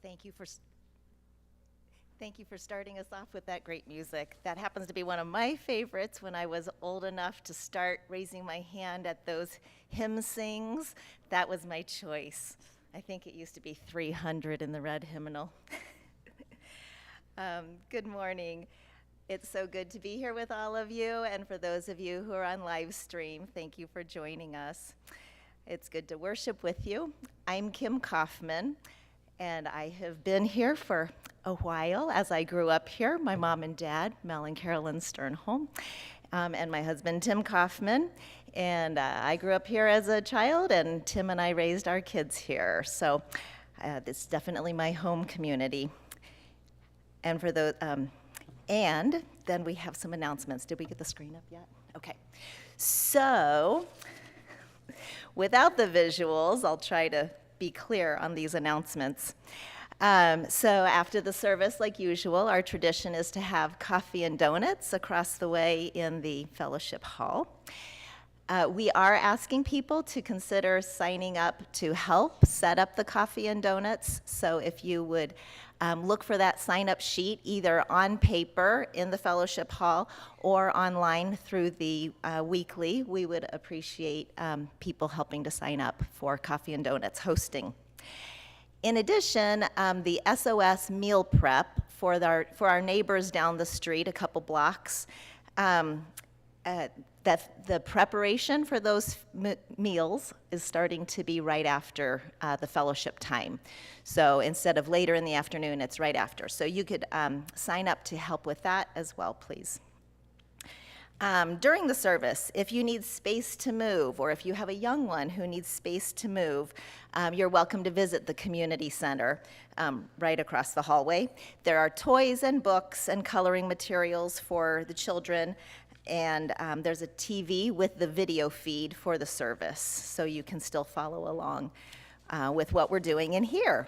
Thank you for starting us off with that great music. That happens to be one of my favorites. When I was old enough to start raising my hand at those hymn sings, that was my choice. I think it used to be 300 in the red hymnal. Good morning. It's so good to be here with all of you, and for those of you who are on live stream, thank you for joining us. It's good to worship with you. I'm Kim Kaufman, and I have been here for a while as I grew up here. My mom and dad, Mel and Carolyn Sternholm, and my husband, Tim Kaufman. And I grew up here as a child, and Tim and I raised our kids here. So it's definitely my home community. And for those, and then we have some announcements. Did we get the screen up yet? Okay. So without the visuals, I'll try to be clear on these announcements. So after the service, like usual, our tradition is to have coffee and donuts across the way in the fellowship hall. We are asking people to consider signing up to help set up the coffee and donuts. So if you would look for that sign-up sheet either on paper in the fellowship hall or online through the weekly, we would appreciate people helping to sign up for coffee and donuts hosting. In addition, the SOS meal prep for our neighbors down the street, a couple blocks, that the preparation for those meals is starting to be right after the fellowship time. So instead of later in the afternoon, it's right after. So you could sign up to help with that as well, please. During the service, if you need space to move, or if you have a young one who needs space to move, you're welcome to visit the community center right across the hallway. There are toys and books and coloring materials for the children, and there's a TV with the video feed for the service, so you can still follow along with what we're doing in here.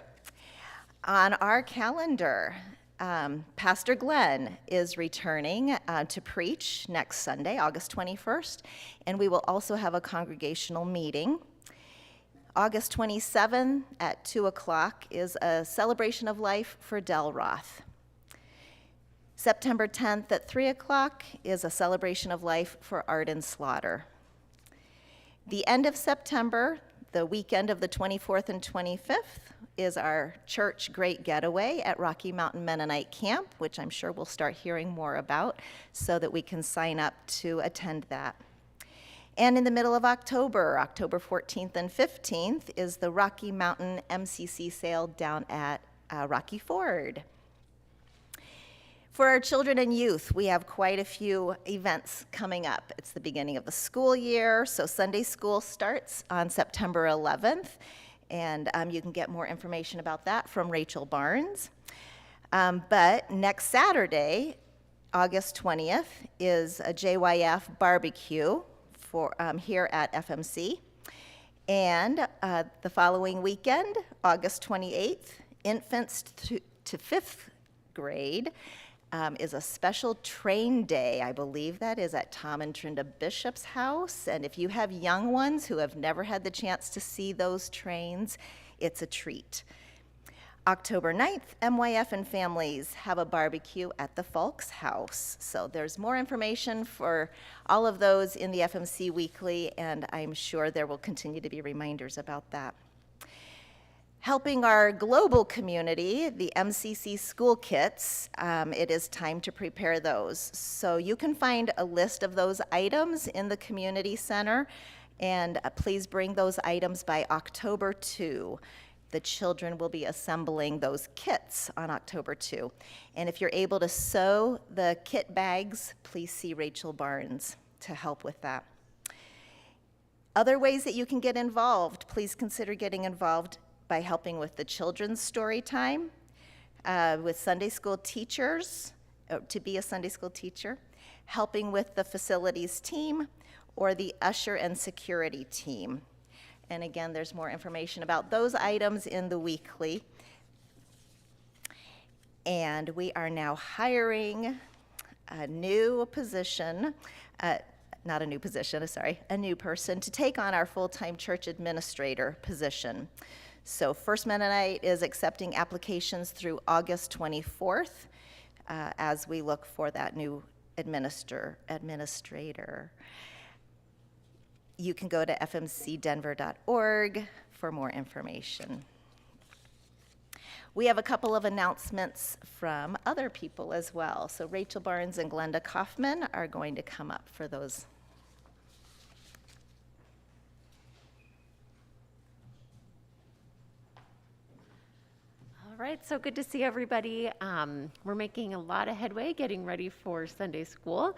On our calendar, Pastor Glenn is returning to preach next Sunday, August 21st, and we will also have a congregational meeting. August 27th at 2 o'clock is a celebration of life for Delroth. September 10th at 3 o'clock is a celebration of life for Arden Slaughter. The end of September, the weekend of the 24th and 25th, is our church Great Getaway at Rocky Mountain Mennonite Camp, which I'm sure we'll start hearing more about so that we can sign up to attend that. And in the middle of October, October 14th and 15th, is the Rocky Mountain MCC sale down at Rocky Ford. For our children and youth, we have quite a few events coming up. It's the beginning of the school year, so Sunday school starts on September 11th, and you can get more information about that from Rachel Barnes. But next Saturday, August 20th, is a JYF barbecue for here at FMC. And the following weekend, August 28th, infants to 5th grade, is a special train day. I believe that is at Tom and Trinda Bishop's house. And if you have young ones who have never had the chance to see those trains, it's a treat. October 9th, MYF and families have a barbecue at the Folks house. So there's more information for all of those in the FMC Weekly, and I'm sure there will continue to be reminders about that. Helping our global community, the MCC school kits, it is time to prepare those. So you can find a list of those items in the community center, and please bring those items by October 2. The children will be assembling those kits on October 2. And if you're able to sew the kit bags, please see Rachel Barnes to help with that. Other ways that you can get involved, please consider getting involved by helping with the children's story time, with Sunday school teachers, to be a Sunday school teacher, helping with the facilities team, or the usher and security team. And again, there's more information about those items in the weekly. And we are now hiring a new position, a new person to take on our full-time church administrator position. So First Mennonite is accepting applications through August 24th as we look for that new administrator. You can go to fmcdenver.org for more information. We have a couple of announcements from other people as well. So Rachel Barnes and Glenda Kaufman are going to come up for those. All right, so good to see everybody. We're making a lot of headway getting ready for Sunday school.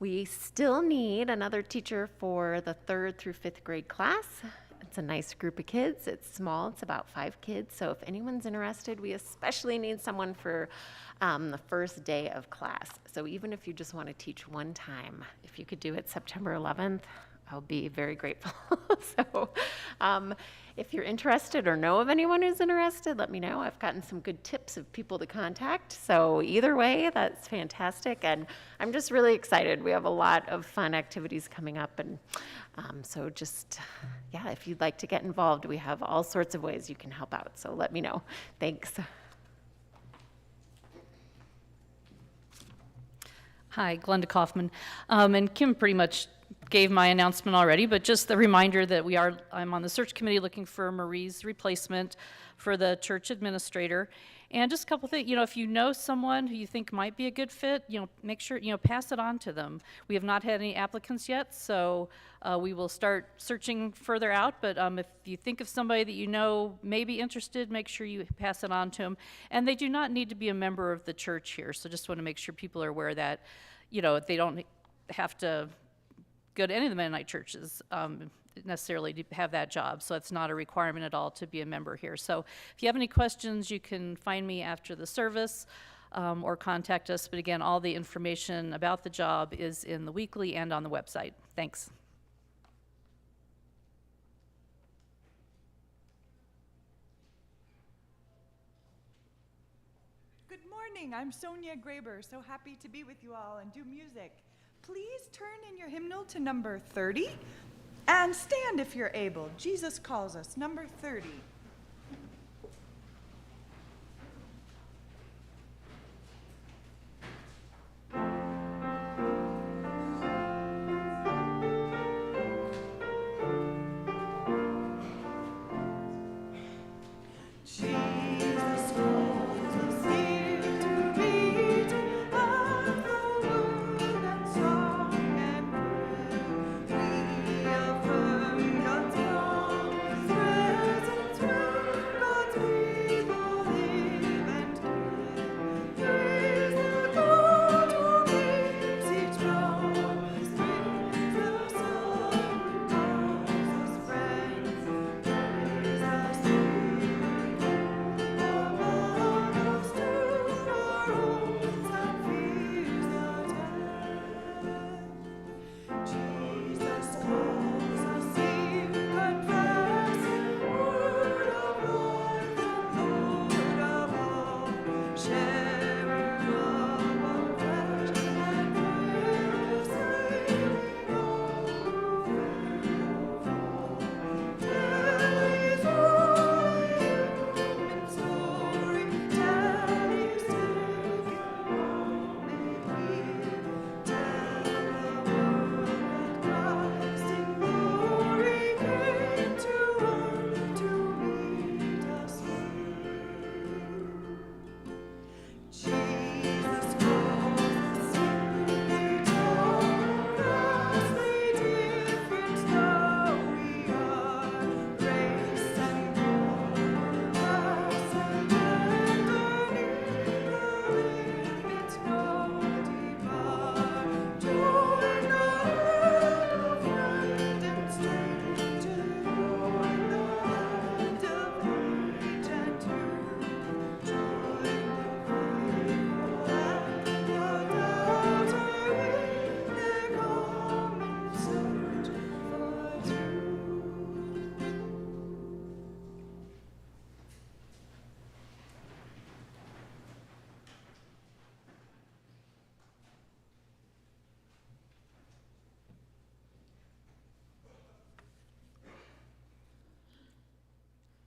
We still need another teacher for the 3rd through 5th grade class. It's a nice group of kids. It's small. It's about 5 kids. So if anyone's interested, we especially need someone for the first day of class. So even if you just want to teach one time, if you could do it September 11th, I'll be very grateful. So if you're interested or know of anyone who's interested, let me know. I've gotten some good tips of people to contact. So either way, that's fantastic. And I'm just really excited. We have a lot of fun activities coming up. And so just, yeah, if you'd like to get involved, we have all sorts of ways you can help out. So let me know. Thanks. Hi, Glenda Kaufman. And Kim pretty much gave my announcement already, but just the reminder that I'm on the search committee looking for Marie's replacement for the church administrator. And just a couple things, if you know someone who you think might be a good fit, make sure, pass it on to them. We have not had any applicants yet, so we will start searching further out, but if you think of somebody that you know may be interested, make sure you pass it on to them. And they do not need to be a member of the church here, so just want to make sure people are aware that, they don't have to go to any of the Mennonite churches necessarily to have that job, so it's not a requirement at all to be a member here. So if you have any questions, you can find me after the service or contact us, but again, all the information about the job is in the weekly and on the website. Thanks. Good morning, I'm Sonia Graber, so happy to be with you all and do music. Please turn in your hymnal to number 30 and stand if you're able. Jesus calls us, number 30. God's presence.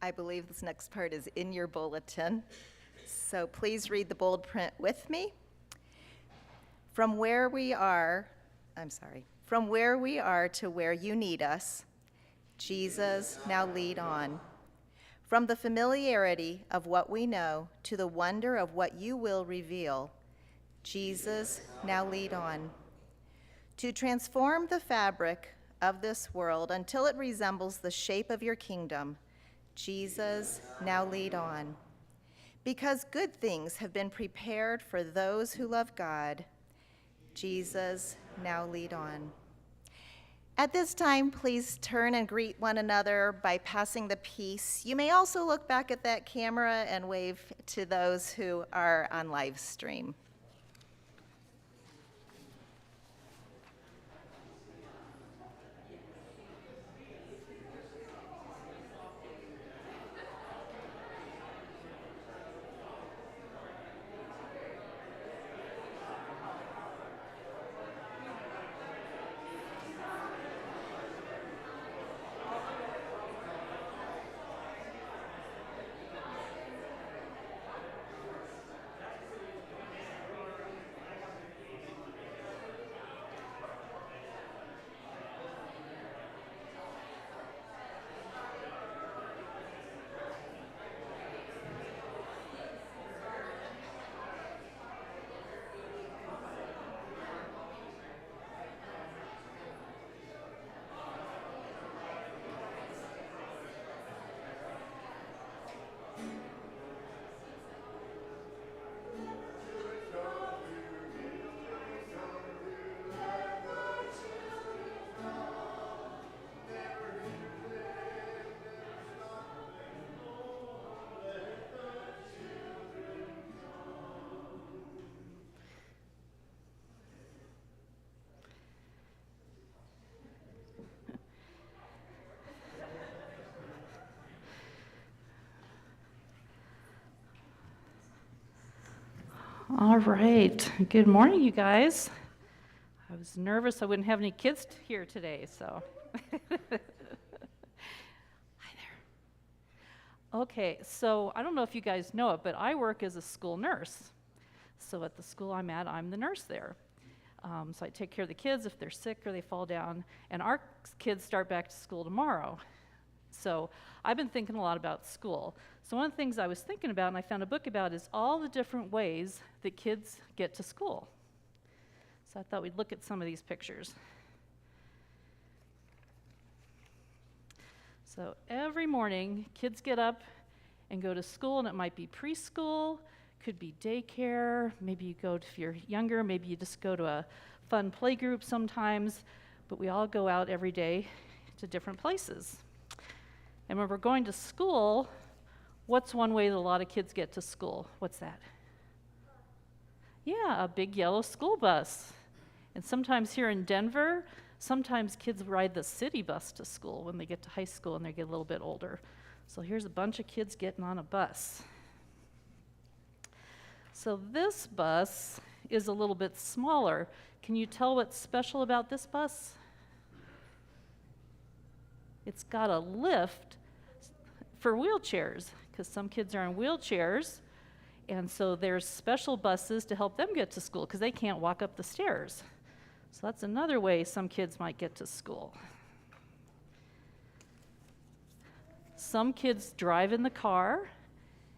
I believe this next part is in your bulletin. So please read the bold print with me. From where we are to where you need us, Jesus, now lead on. From the familiarity of what we know to the wonder of what you will reveal, Jesus, now lead on. To transform the fabric of this world until it resembles the shape of your kingdom, Jesus, now lead on. Because good things have been prepared for those who love God, Jesus, now lead on. At this time, please turn and greet one another by passing the peace. You may also look back at that camera and wave to those who are on live stream. All right. Good morning, you guys. I was nervous I wouldn't have any kids here today, so. Hi there. Okay, so I don't know if you guys know it, but I work as a school nurse. So at the school I'm at, I'm the nurse there. So I take care of the kids if they're sick or they fall down, and our kids start back to school tomorrow. So I've been thinking a lot about school. So one of the things I was thinking about, and I found a book about, is all the different ways that kids get to school. So I thought we'd look at some of these pictures. So every morning, kids get up and go to school, and it might be preschool, could be daycare, maybe you go, if you're younger, maybe you just go to a fun play group sometimes, but we all go out every day to different places. And when we're going to school, what's one way that a lot of kids get to school? What's that? Yeah, a big yellow school bus. And sometimes here in Denver, sometimes kids ride the city bus to school when they get to high school and they get a little bit older. So here's a bunch of kids getting on a bus. So this bus is a little bit smaller. Can you tell what's special about this bus? It's got a lift for wheelchairs, because some kids are in wheelchairs, and so there's special buses to help them get to school because they can't walk up the stairs. So that's another way some kids might get to school. Some kids drive in the car,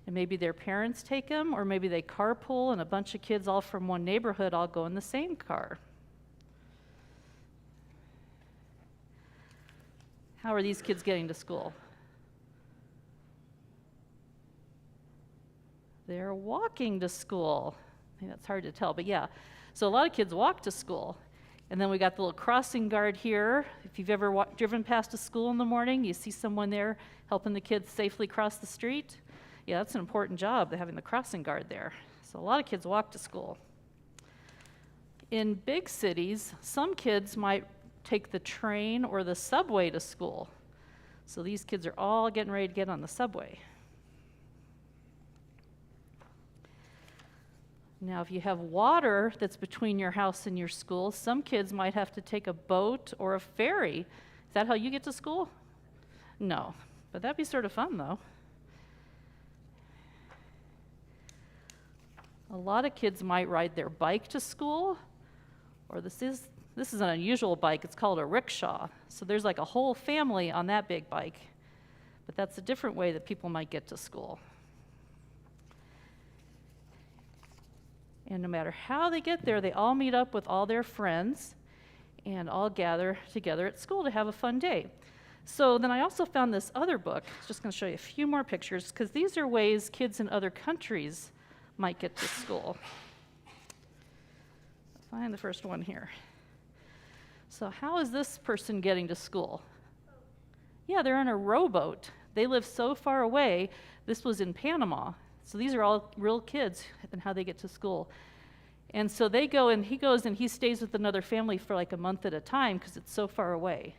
and maybe their parents take them, or maybe they carpool, and a bunch of kids all from one neighborhood all go in the same car. How are these kids getting to school? They're walking to school. I think that's hard to tell, but yeah. So a lot of kids walk to school. And then we got the little crossing guard here. If you've ever driven past a school in the morning, you see someone there helping the kids safely cross the street. Yeah, that's an important job, having the crossing guard there. So a lot of kids walk to school. In big cities, some kids might take the train or the subway to school. So these kids are all getting ready to get on the subway. Now, if you have water that's between your house and your school, some kids might have to take a boat or a ferry. Is that how you get to school? No, but that'd be sort of fun, though. A lot of kids might ride their bike to school, or this is an unusual bike. It's called a rickshaw. So there's like a whole family on that big bike. But that's a different way that people might get to school. And no matter how they get there, they all meet up with all their friends and all gather together at school to have a fun day. So then I also found this other book. I'm just going to show you a few more pictures, because these are ways kids in other countries might get to school. Find the first one here. So how is this person getting to school? Yeah, they're in a rowboat. They live so far away. This was in Panama. So these are all real kids and how they get to school. And so they go, and he goes and he stays with another family for like a month at a time because it's so far away.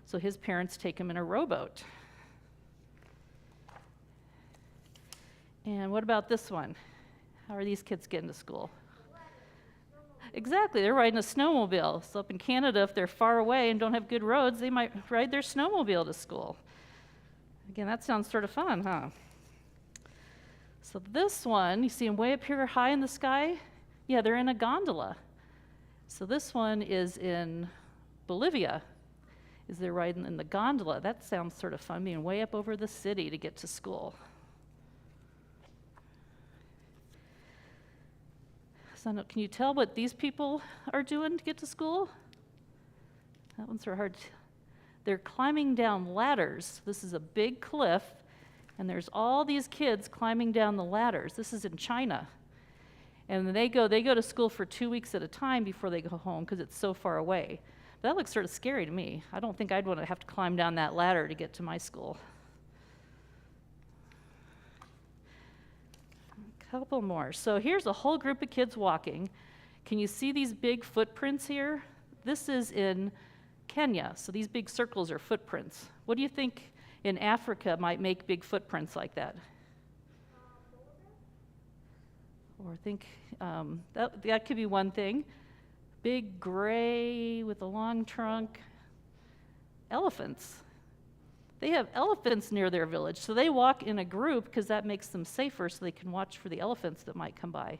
So his parents take him in a rowboat. And what about this one? How are these kids getting to school? Exactly, they're riding a snowmobile. So up in Canada, if they're far away and don't have good roads, they might ride their snowmobile to school. Again, that sounds sort of fun, huh? So this one, you see them way up here high in the sky? Yeah, they're in a gondola. So this one is in Bolivia. They're riding in the gondola. That sounds sort of fun, being way up over the city to get to school. So can you tell what these people are doing to get to school? That one's sort of hard. They're climbing down ladders. This is a big cliff, and there's all these kids climbing down the ladders. This is in China. And they go to school for 2 weeks at a time before they go home because it's so far away. That looks sort of scary to me. I don't think I'd want to have to climb down that ladder to get to my school. A couple more. So here's a whole group of kids walking. Can you see these big footprints here? This is in Kenya. So these big circles are footprints. What do you think in Africa might make big footprints like that? Or think that could be one thing. Big gray with a long trunk. Elephants. They have elephants near their village, so they walk in a group because that makes them safer so they can watch for the elephants that might come by.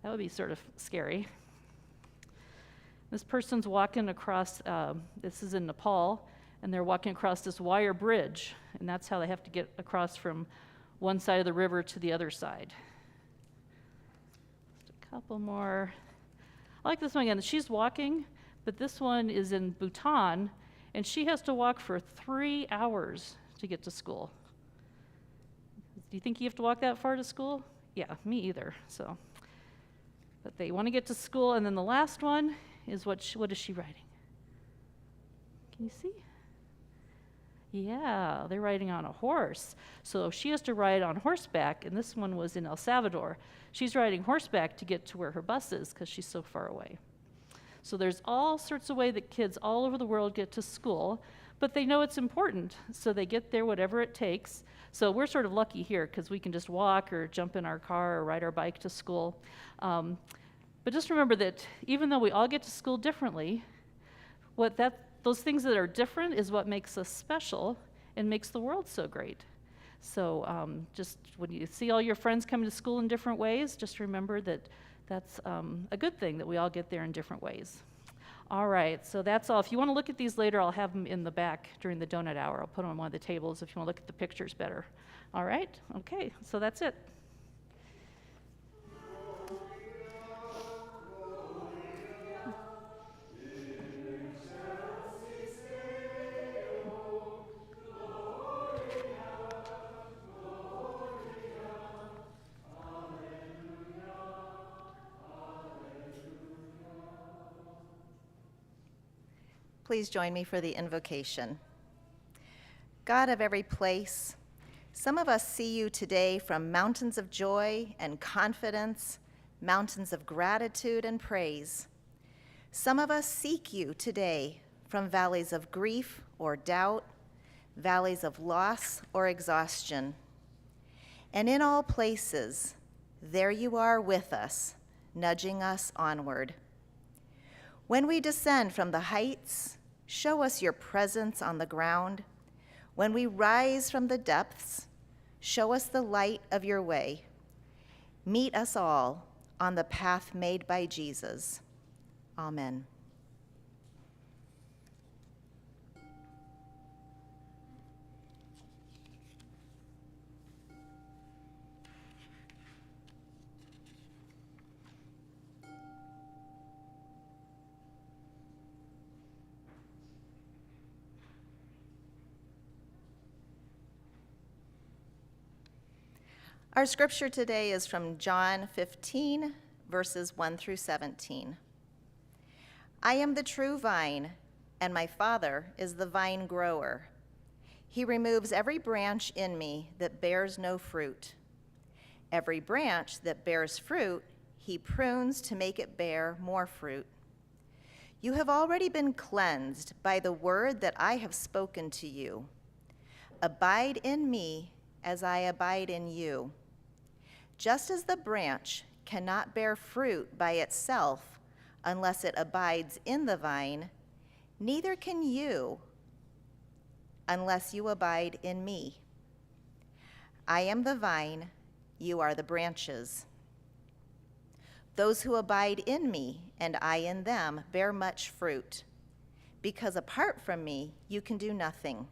That would be sort of scary. This person's walking across, this is in Nepal, and they're walking across this wire bridge, and that's how they have to get across from one side of the river to the other side. Just a couple more. I like this one again. She's walking, but this one is in Bhutan, and she has to walk for 3 hours to get to school. Do you think you have to walk that far to school? Yeah, me either. So, but they want to get to school, and then the last one is what is she riding? Can you see? Yeah, they're riding on a horse. So she has to ride on horseback, and this one was in El Salvador. She's riding horseback to get to where her bus is because she's so far away. So there's all sorts of ways that kids all over the world get to school, but they know it's important, so they get there whatever it takes. So we're sort of lucky here because we can just walk or jump in our car or ride our bike to school. But just remember that even though we all get to school differently, those things that are different is what makes us special and makes the world so great. So just when you see all your friends coming to school in different ways, just remember that that's a good thing that we all get there in different ways. All right, so that's all. If you want to look at these later, I'll have them in the back during the donut hour. I'll put them on one of the tables if you want to look at the pictures better. All right, okay, so that's it. Please join me for the invocation. God of every place, some of us see you today from mountains of joy and confidence, mountains of gratitude and praise. Some of us seek you today from valleys of grief or doubt, valleys of loss or exhaustion. And in all places, there you are with us, nudging us onward. When we descend from the heights, show us your presence on the ground. When we rise from the depths, show us the light of your way. Meet us all on the path made by Jesus. Amen. Our scripture today is from John 15, verses 1 through 17. I am the true vine, and my Father is the vine grower. He removes every branch in me that bears no fruit. Every branch that bears fruit, he prunes to make it bear more fruit. You have already been cleansed by the word that I have spoken to you. Abide in me as I abide in you. Just as the branch cannot bear fruit by itself unless it abides in the vine, neither can you unless you abide in me. I am the vine, you are the branches. Those who abide in me and I in them bear much fruit, because apart from me you can do nothing.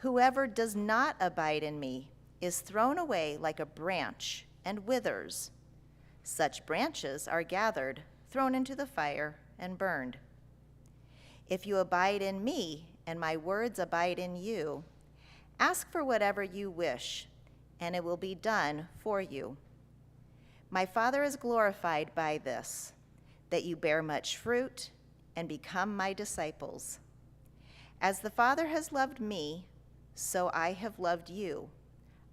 Whoever does not abide in me is thrown away like a branch and withers. Such branches are gathered, thrown into the fire, and burned. If you abide in me and my words abide in you, ask for whatever you wish, and it will be done for you. My Father is glorified by this, that you bear much fruit and become my disciples. As the Father has loved me, so I have loved you.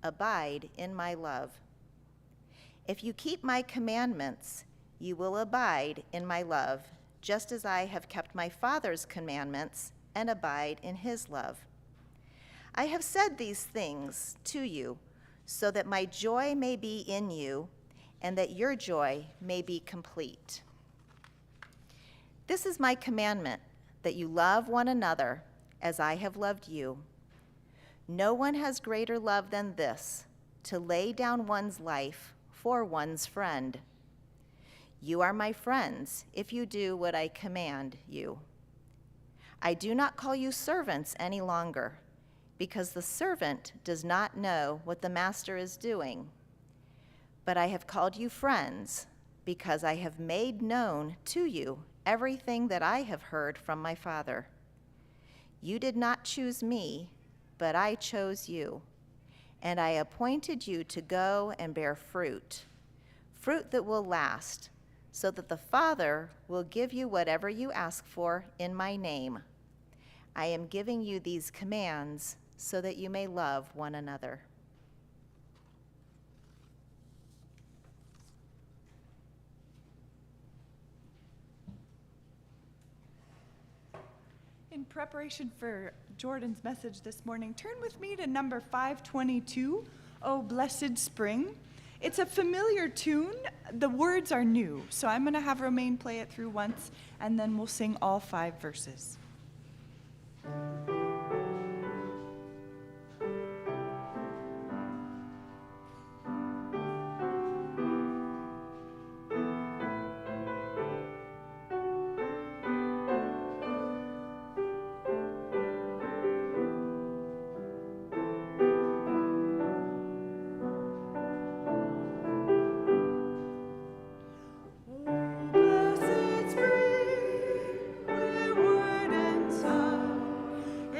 Abide in my love. If you keep my commandments, you will abide in my love, just as I have kept my Father's commandments and abide in his love. I have said these things to you so that my joy may be in you and that your joy may be complete. This is my commandment, that you love one another as I have loved you. No one has greater love than this, to lay down one's life for one's friend. You are my friends if you do what I command you. I do not call you servants any longer, because the servant does not know what the master is doing. But I have called you friends, because I have made known to you everything that I have heard from my Father. You did not choose me, but I chose you, and I appointed you to go and bear fruit, fruit that will last, so that the Father will give you whatever you ask for in my name. I am giving you these commands so that you may love one another. In preparation for Jordan's message this morning, turn with me to number 522, "O Blessed Spring." It's a familiar tune. The words are new, so I'm going to have Romaine play it through once, and then we'll sing all 5 verses. Blessed spring, where word and sound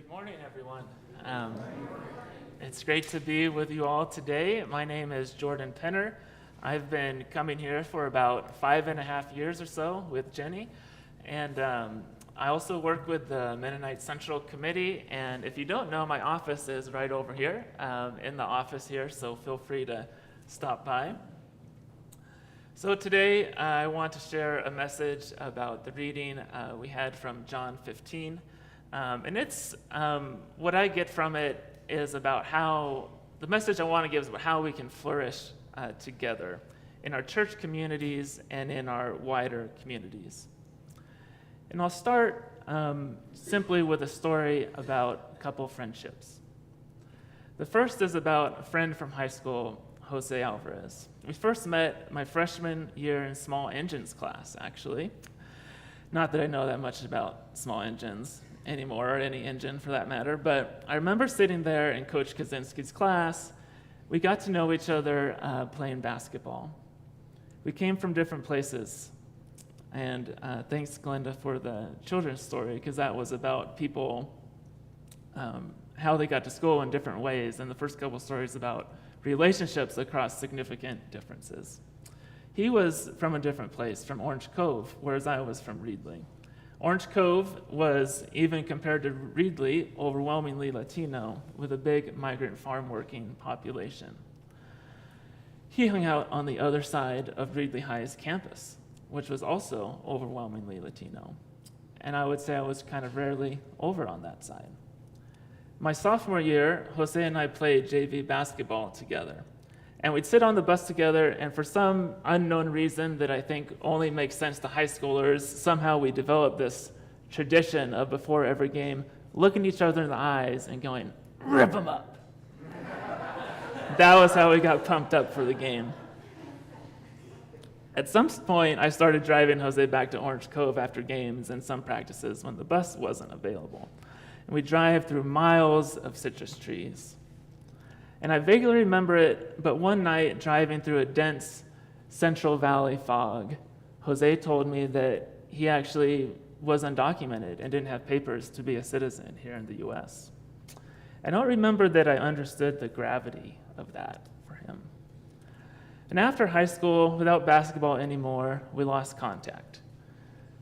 Good morning, everyone. It's great to be with you all today. My name is Jordan Penner. I've been coming here for about 5.5 years or so with Jenny, and I also work with the Mennonite Central Committee, and if you don't know, my office is right over here, in the office here, so feel free to stop by. So today I want to share a message about the reading we had from John 15. And it's, what I get from it is about how, the message I want to give is about how we can flourish together in our church communities and in our wider communities. And I'll start simply with a story about a couple friendships. The first is about a friend from high school, Jose Alvarez. We first met my freshman year in small engines class, actually. Not that I know that much about small engines anymore, or any engine for that matter, but I remember sitting there in Coach Kaczynski's class. We got to know each other playing basketball. We came from different places, and thanks, Glenda, for the children's story, because that was about people, how they got to school in different ways, and the first couple stories about relationships across significant differences. He was from a different place, from Orange Cove, whereas I was from Reedley. Orange Cove was, even compared to Reedley, overwhelmingly Latino, with a big migrant farm working population. He hung out on the other side of Reedley High's campus, which was also overwhelmingly Latino. And I would say I was kind of rarely over on that side. My sophomore year, Jose and I played JV basketball together. And we'd sit on the bus together, and for some unknown reason that I think only makes sense to high schoolers, somehow we developed this tradition of before every game, looking each other in the eyes and going, "Rip 'em up." That was how we got pumped up for the game. At some point, I started driving Jose back to Orange Cove after games and some practices when the bus wasn't available. And we'd drive through miles of citrus trees. And I vaguely remember it, but one night, driving through a dense Central Valley fog, Jose told me that he actually was undocumented and didn't have papers to be a citizen here in the US. I don't remember that I understood the gravity of that for him. And after high school, without basketball anymore, we lost contact.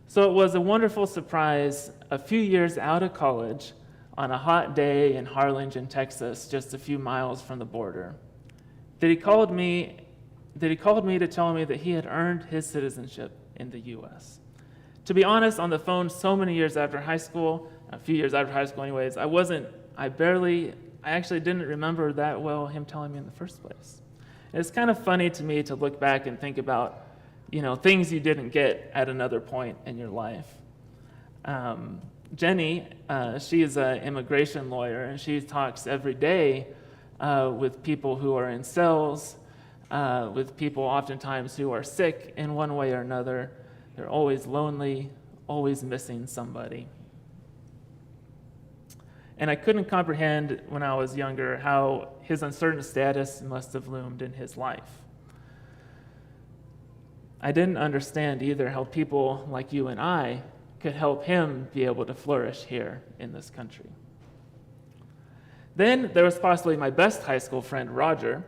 So it was a wonderful surprise a few years out of college, on a hot day in Harlingen, Texas, just a few miles from the border, that he called me to tell me that he had earned his citizenship in the US. To be honest, on the phone so many years after high school, a few years after high school anyways, I actually didn't remember that well him telling me in the first place. And it's kind of funny to me to look back and think about, things you didn't get at another point in your life. Jenny, she is an immigration lawyer, and she talks every day with people who are in cells, with people oftentimes who are sick in one way or another. They're always lonely, always missing somebody. And I couldn't comprehend when I was younger how his uncertain status must have loomed in his life. I didn't understand either how people like you and I could help him be able to flourish here in this country. Then there was possibly my best high school friend, Roger.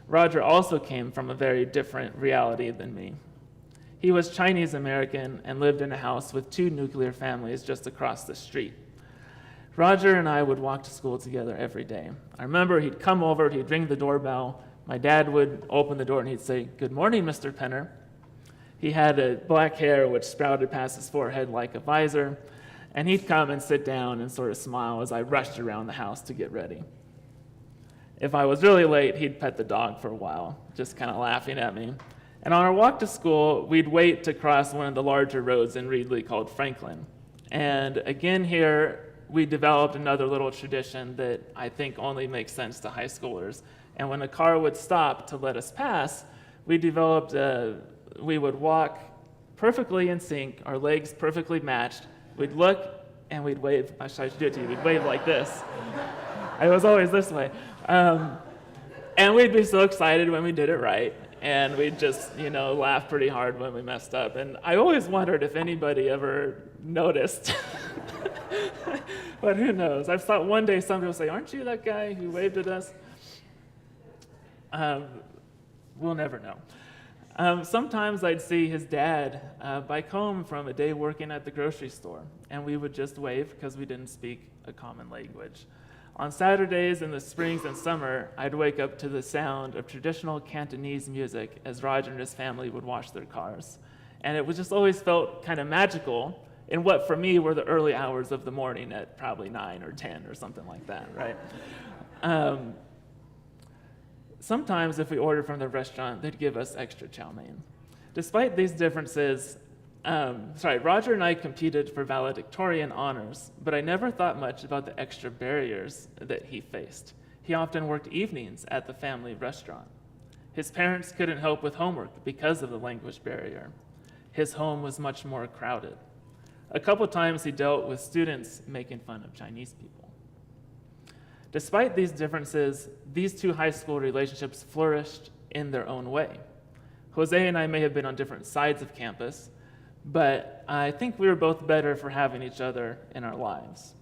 Roger also came from a very different reality than me. He was Chinese American and lived in a house with 2 nuclear families just across the street. Roger and I would walk to school together every day. I remember he'd come over, he'd ring the doorbell, my dad would open the door and he'd say, "Good morning, Mr. Penner." He had a black hair which sprouted past his forehead like a visor, and he'd come and sit down and sort of smile as I rushed around the house to get ready. If I was really late, he'd pet the dog for a while, just kind of laughing at me. And on our walk to school, we'd wait to cross one of the larger roads in Reedley called Franklin. And again here, we developed another little tradition that I think only makes sense to high schoolers. And when a car would stop to let us pass, we would walk perfectly in sync, our legs perfectly matched. We'd look and we'd wave. I should do it to you. We'd wave like this. I was always this way. And we'd be so excited when we did it right. And we'd just, laugh pretty hard when we messed up. And I always wondered if anybody ever noticed But who knows? I've thought one day somebody will say, aren't you that guy who waved at us? We'll never know. Sometimes I'd see his dad bike home from a day working at the grocery store, and we would just wave because we didn't speak a common language. On Saturdays in the springs and summer, I'd wake up to the sound of traditional Cantonese music as Roger and his family would wash their cars. And it was just always felt kind of magical in what for me were the early hours of the morning at probably 9 or 10 or something like that, right? Sometimes if we ordered from the restaurant, they'd give us extra chow mein. Despite these differences, Roger and I competed for valedictorian honors, but I never thought much about the extra barriers that he faced. He often worked evenings at the family restaurant. His parents couldn't help with homework because of the language barrier. His home was much more crowded. A couple times he dealt with students making fun of Chinese people. Despite these differences, these two high school relationships flourished in their own way. Jose and I may have been on different sides of campus, but I think we were both better for having each other in our lives.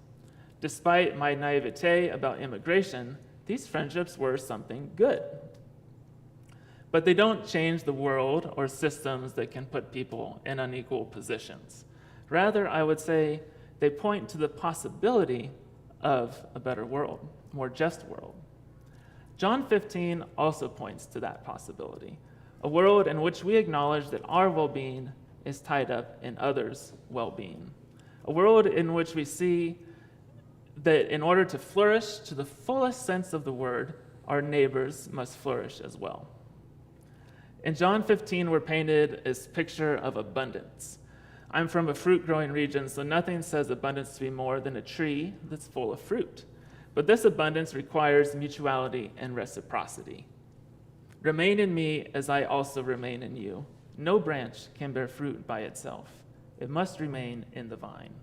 Despite my naivete about immigration, these friendships were something good. But they don't change the world or systems that can put people in unequal positions. Rather, I would say they point to the possibility of a better world, more just world. John 15 also points to that possibility, a world in which we acknowledge that our well-being is tied up in others' well-being, a world in which we see that in order to flourish to the fullest sense of the word, our neighbors must flourish as well. In John 15, we're painted this picture of abundance. I'm from a fruit-growing region, so nothing says abundance to be more than a tree that's full of fruit. But this abundance requires mutuality and reciprocity. Remain in me as I also remain in you. No branch can bear fruit by itself. It must remain in the vine.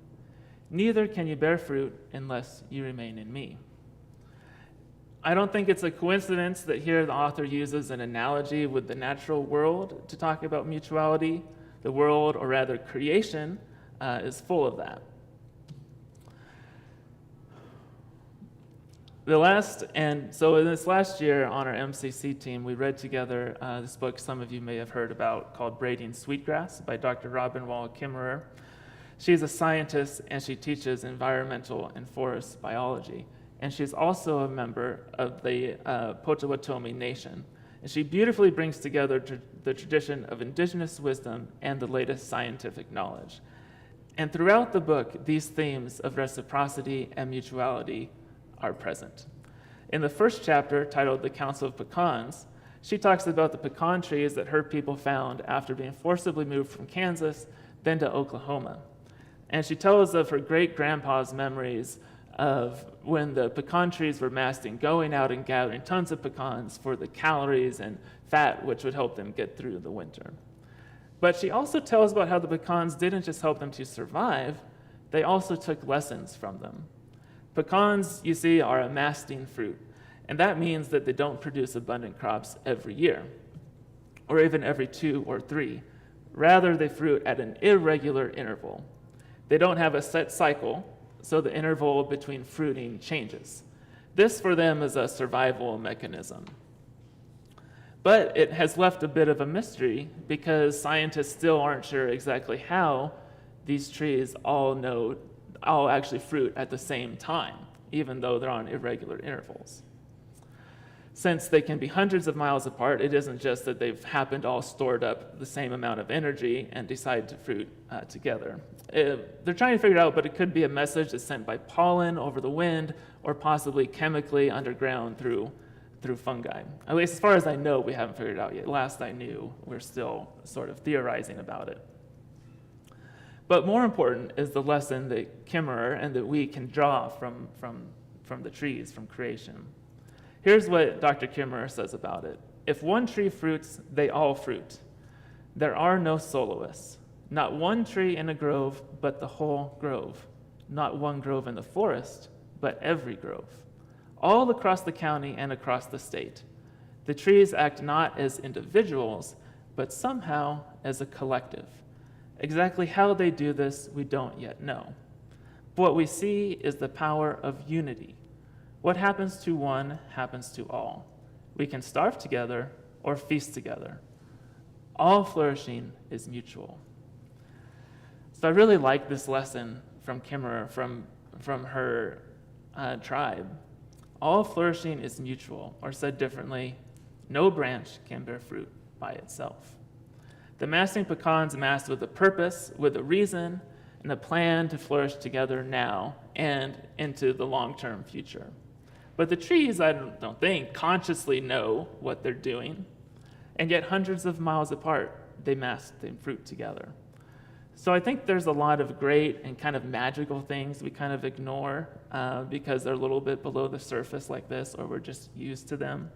Neither can you bear fruit unless you remain in me. I don't think it's a coincidence that here the author uses an analogy with the natural world to talk about mutuality. The world, or rather creation, is full of that. So in this last year on our MCC team, we read together this book some of you may have heard about called Braiding Sweetgrass by Dr. Robin Wall Kimmerer. She's a scientist and she teaches environmental and forest biology. And she's also a member of the Potawatomi Nation. And she beautifully brings together the tradition of indigenous wisdom and the latest scientific knowledge. And throughout the book, these themes of reciprocity and mutuality are present. In the first chapter, titled The Council of Pecans, she talks about the pecan trees that her people found after being forcibly moved from Kansas, then to Oklahoma. And she tells of her great-grandpa's memories of when the pecan trees were massing, going out and gathering tons of pecans for the calories and fat which would help them get through the winter. But she also tells about how the pecans didn't just help them to survive, they also took lessons from them. Pecans, you see, are a masting fruit, and that means that they don't produce abundant crops every year, or even every 2 or 3. Rather, they fruit at an irregular interval. They don't have a set cycle, so the interval between fruiting changes. This for them is a survival mechanism. But it has left a bit of a mystery because scientists still aren't sure exactly how these trees all actually fruit at the same time, even though they're on irregular intervals. Since they can be hundreds of miles apart, it isn't just that they've happened all stored up the same amount of energy and decide to fruit together. They're trying to figure it out, but it could be a message that's sent by pollen over the wind or possibly chemically underground through fungi. At least as far as I know, we haven't figured it out yet. Last I knew, we're still sort of theorizing about it. But more important is the lesson that Kimmerer and that we can draw from the trees, from creation. Here's what Dr. Kimmerer says about it. If one tree fruits, they all fruit. There are no soloists. Not one tree in a grove, but the whole grove. Not one grove in the forest, but every grove. All across the county and across the state. The trees act not as individuals, but somehow as a collective. Exactly how they do this, we don't yet know. What we see is the power of unity. What happens to one happens to all. We can starve together or feast together. All flourishing is mutual. So I really like this lesson from Kimmerer, from her tribe. All flourishing is mutual, or said differently, no branch can bear fruit by itself. The mastering pecans massed with a purpose, with a reason, and a plan to flourish together now and into the long-term future. But the trees, I don't think, consciously know what they're doing, and yet hundreds of miles apart, they mass the fruit together. So I think there's a lot of great and kind of magical things we kind of ignore because they're a little bit below the surface like this, or we're just used to them.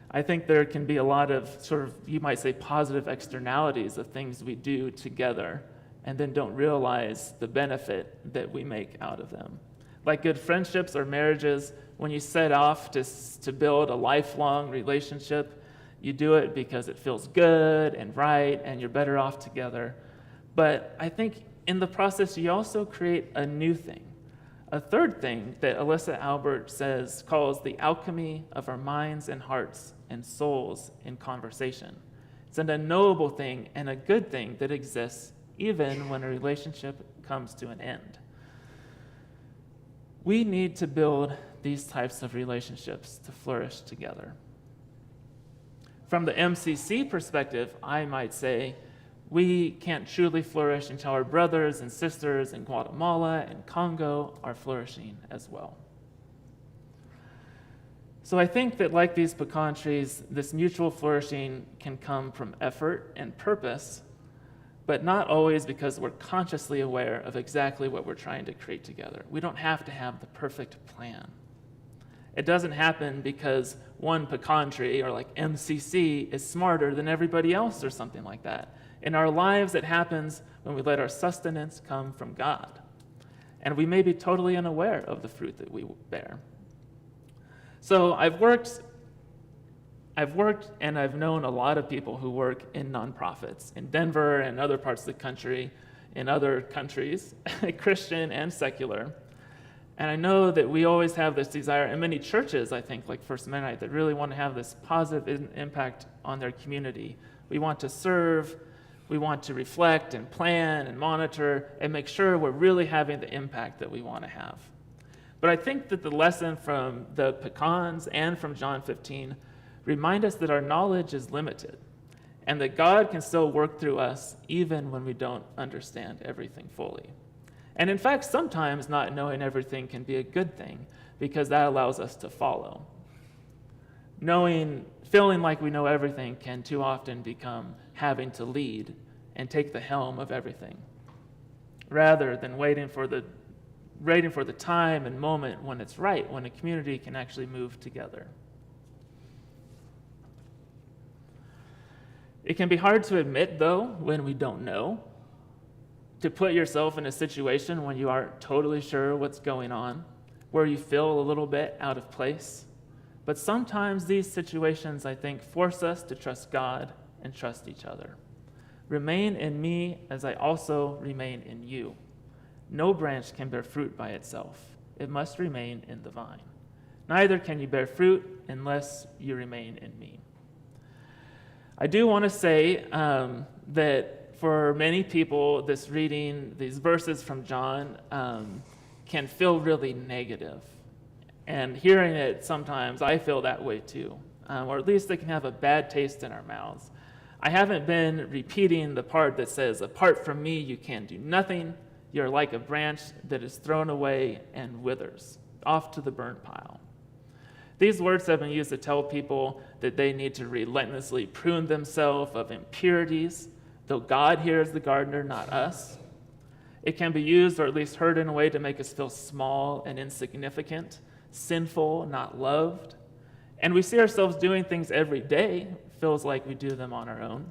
I think there can be a lot of sort of, you might say, positive externalities of things we do together and then don't realize the benefit that we make out of them. Like good friendships or marriages, when you set off to build a lifelong relationship, you do it because it feels good and right and you're better off together. But I think in the process, you also create a new thing. A third thing that Alyssa Albert calls the alchemy of our minds and hearts and souls in conversation. It's an unknowable thing and a good thing that exists even when a relationship comes to an end. We need to build these types of relationships to flourish together. From the MCC perspective, I might say we can't truly flourish until our brothers and sisters in Guatemala and Congo are flourishing as well. So I think that like these pecan trees, this mutual flourishing can come from effort and purpose, but not always because we're consciously aware of exactly what we're trying to create together. We don't have to have the perfect plan. It doesn't happen because one pecan tree, or like MCC, is smarter than everybody else or something like that. In our lives, it happens when we let our sustenance come from God. And we may be totally unaware of the fruit that we bear. So I've worked and I've known a lot of people who work in nonprofits in Denver and other parts of the country, in other countries, Christian and secular. And I know that we always have this desire, and many churches, I think, like First Mennonite, that really want to have this positive impact on their community. We want to serve, we want to reflect and plan and monitor and make sure we're really having the impact that we want to have. But I think that the lesson from the pecans and from John 15 remind us that our knowledge is limited and that God can still work through us even when we don't understand everything fully. And in fact, sometimes not knowing everything can be a good thing because that allows us to follow. Feeling like we know everything can too often become having to lead and take the helm of everything, rather than waiting for the time and moment when it's right, when a community can actually move together. It can be hard to admit, though, when we don't know, to put yourself in a situation when you aren't totally sure what's going on, where you feel a little bit out of place. But sometimes these situations, I think, force us to trust God and trust each other. Remain in me as I also remain in you. No branch can bear fruit by itself. It must remain in the vine. Neither can you bear fruit unless you remain in me. I do want to say that for many people, this reading, these verses from John, can feel really negative. And hearing it sometimes, I feel that way too. Or at least it can have a bad taste in our mouths. I haven't been repeating the part that says, apart from me, you can do nothing. You're like a branch that is thrown away and withers, off to the burn pile. These words have been used to tell people that they need to relentlessly prune themselves of impurities, though God here is the gardener, not us. It can be used, or at least heard in a way, to make us feel small and insignificant, sinful, not loved. And we see ourselves doing things every day. It feels like we do them on our own.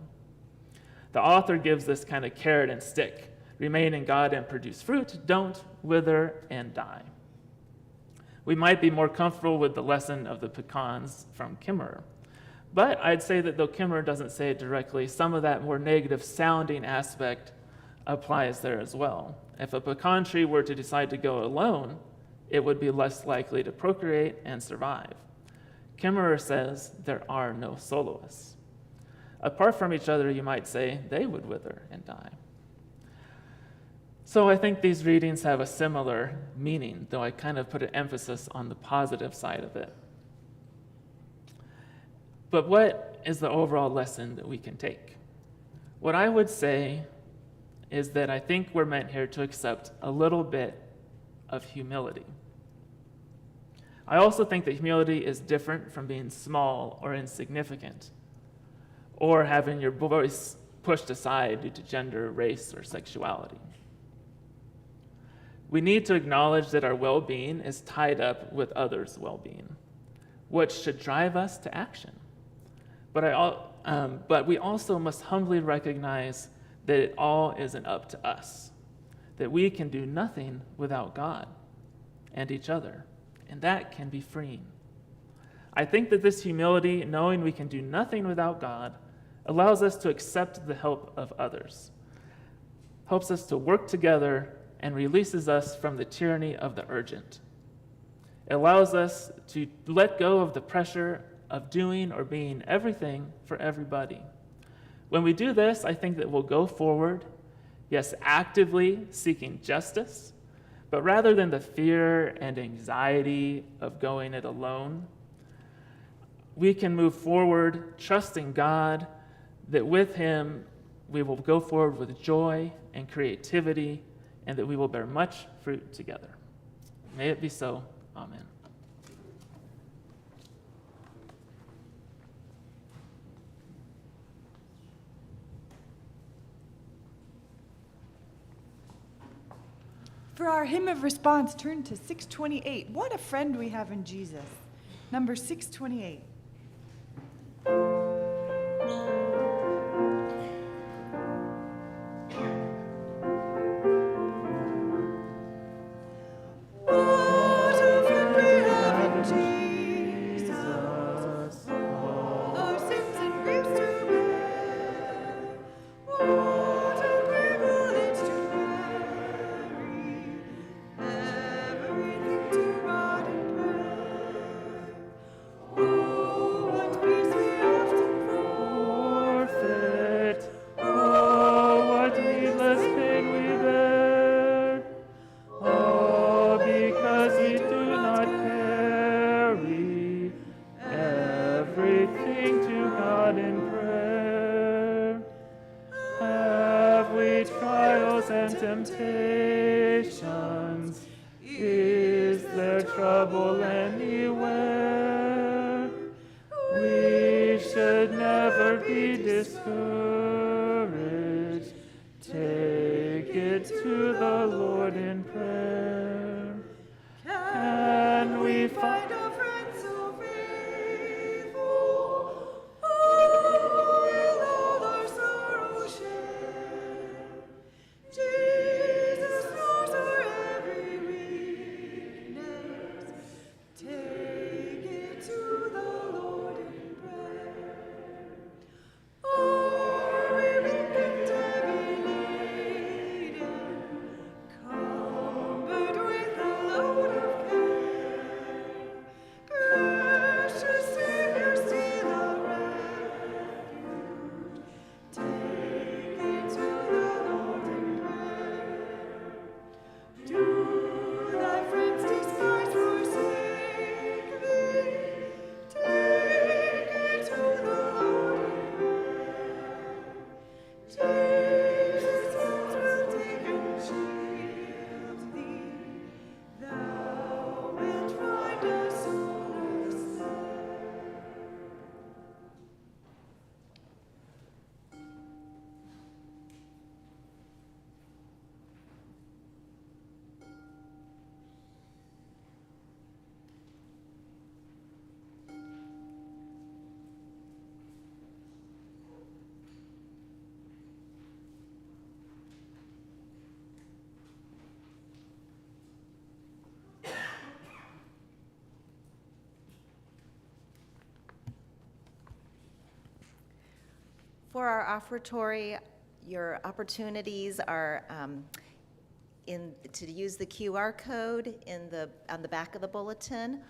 The author gives this kind of carrot and stick. Remain in God and produce fruit. Don't wither and die. We might be more comfortable with the lesson of the pecans from Kimmerer. But I'd say that though Kimmerer doesn't say it directly, some of that more negative sounding aspect applies there as well. If a pecan tree were to decide to go alone, it would be less likely to procreate and survive. Kimmerer says there are no soloists. Apart from each other, you might say, they would wither and die. So I think these readings have a similar meaning, though I kind of put an emphasis on the positive side of it. But what is the overall lesson that we can take? What I would say is that I think we're meant here to accept a little bit of humility. I also think that humility is different from being small or insignificant, or having your voice pushed aside due to gender, race, or sexuality. We need to acknowledge that our well-being is tied up with others' well-being, which should drive us to action. But we also must humbly recognize that it all isn't up to us, that we can do nothing without God and each other, and that can be freeing. I think that this humility, knowing we can do nothing without God, allows us to accept the help of others, helps us to work together, and releases us from the tyranny of the urgent. It allows us to let go of the pressure of doing or being everything for everybody. When we do this, I think that we'll go forward, yes, actively seeking justice, but rather than the fear and anxiety of going it alone, we can move forward trusting God that with Him we will go forward with joy and creativity, and that we will bear much fruit together. May it be so. Amen. For our hymn of response, turn to 628. What a friend we have in Jesus. Number 628. Temptations, is there trouble anywhere? We should never be discouraged. Take it to the Lord in prayer. Can we find a friend so faithful, who will all our sorrow share? Jesus knows our every weakness. Take it to the Lord in prayer. Or we repent heavy laden, cumbered with a load of care. Precious Savior, still our refuge. Take it to the Lord in prayer. Do thy friends despise, forsake thee? Take it to the Lord in prayer. Jesus' hands will take and shield thee. Thou wilt find a solace there. For our offertory, Your opportunities are to use the QR code on the back of the bulletin,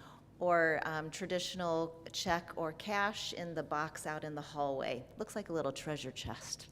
or traditional check or cash in the box out in the hallway. Looks like a little treasure chest.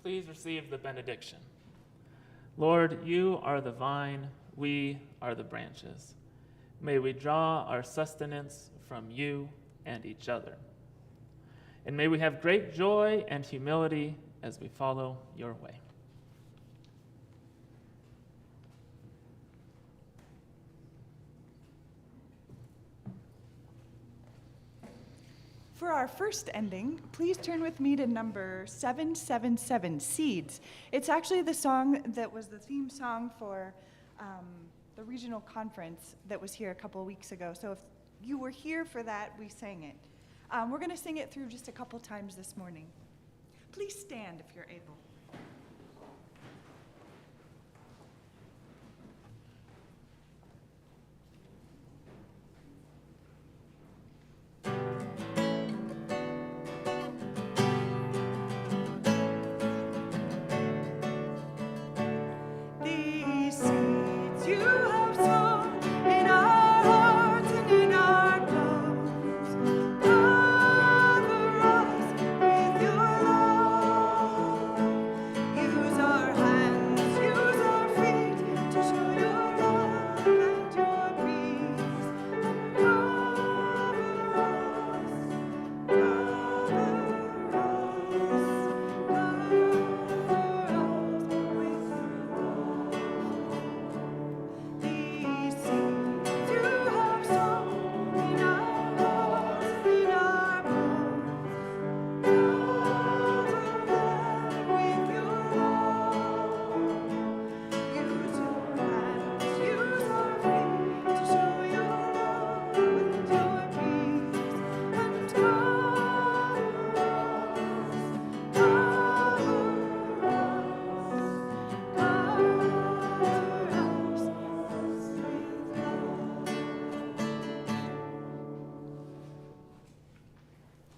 Please receive the benediction. Lord, you are the vine, we are the branches. May we draw our sustenance from you and each other. And may we have great joy and humility as we follow your way. For our first ending, please turn with me to number 777, Seeds. It's actually the song that was the theme song for the regional conference that was here a couple of weeks ago. So if you were here for that, we sang it. We're going to sing it through just a couple times this morning. Please stand if you're able.